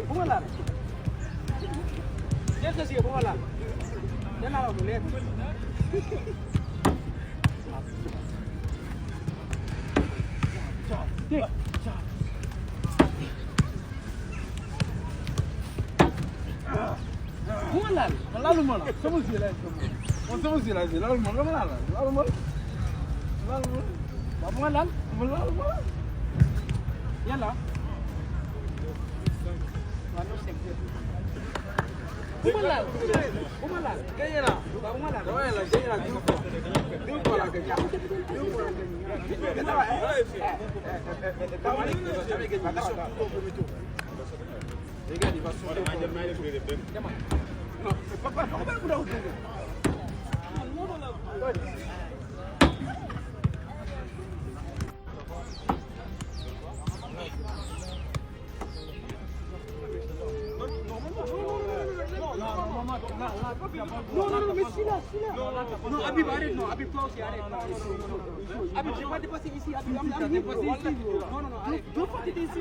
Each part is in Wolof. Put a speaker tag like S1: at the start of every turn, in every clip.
S1: bu ma laal jël sa bu ma laal danaa la ko leer bu ma laal ma laaluma la sama si la sama si la laaluma la ma laal laaluma la waaw bu ma laal ma laaluma la yàlla Bumalal, bumalal. Kaya na, bumalal. Kaya na, kaya na. Dito ko lang kanya. Dito ko lang Non, mais celui-là. Non, Habib, arrête, non, Habib, toi aussi, arrête. Habib, je vais pas dépasser ici. Habib, non, arrête. Deux fois, tu étais ici.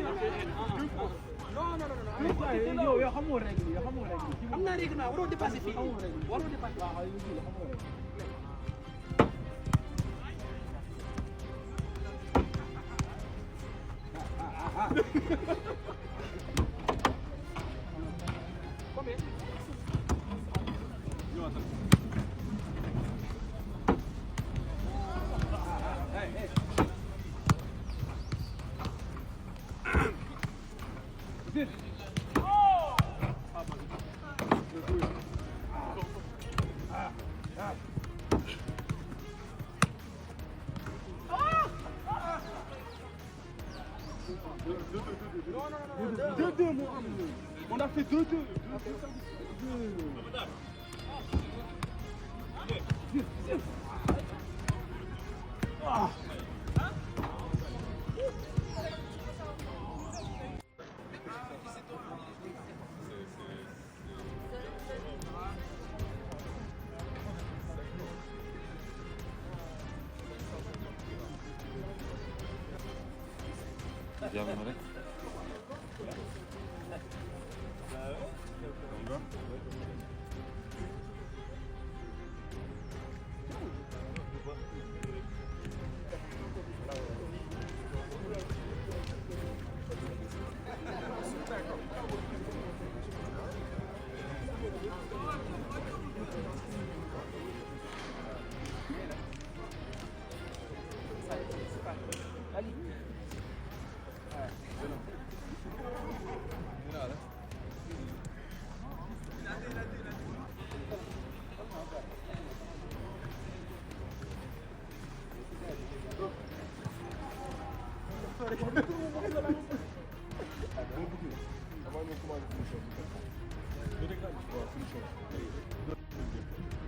S1: Non. Yo, xamoo règle. Am na règle na, waroo dépasser fii. Waroo dépasser. Combien? Deux, on a fait deux.
S2: Canım rek.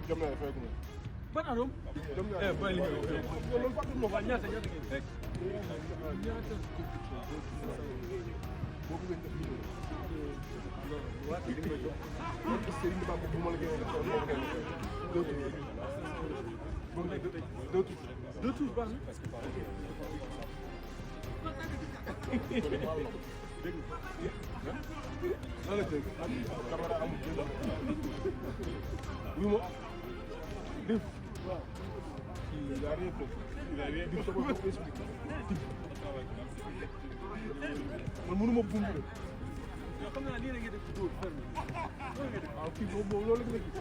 S3: Jom naa fay ko moom.
S1: Ban arom?
S3: Jom naa fay ko moom. Loolu fàttali ma ko ñaata ngeen rek. Boo bëggee def lii waa kii dañ koy jox. Serigne Ba bu ma la gën a def deux tours baax na. Lan la dégg caméra amul oui moi def waaw il a rien fait il a rien dit sama ko expliquer man mënuma bumbu de
S1: Yo xam naa lii la ngeen def ci dóor ferme.
S3: waaw kii boobu loolu la gis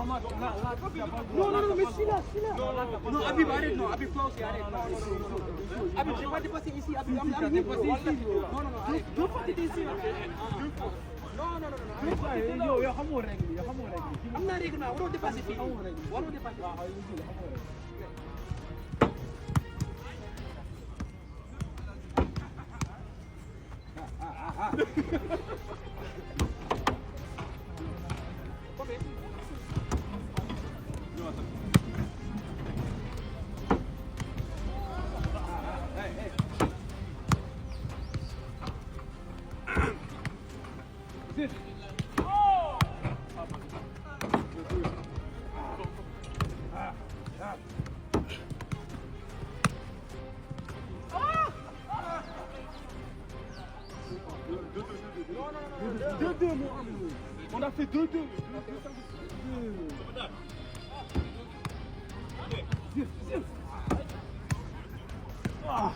S3: non, mais celui-là. Non, Habib, arrête, non, Habib, toi aussi, arrête. Non. Habib, je vais pas dépasser ici, Habib, dépassé ici. Non, arrête. Deux fois t'étais ici. Non.
S1: yow xamoo règle yi
S3: am naa règlement waroo dépasser fii. waroo dépasser.
S1: On a fait 2-2. Ah.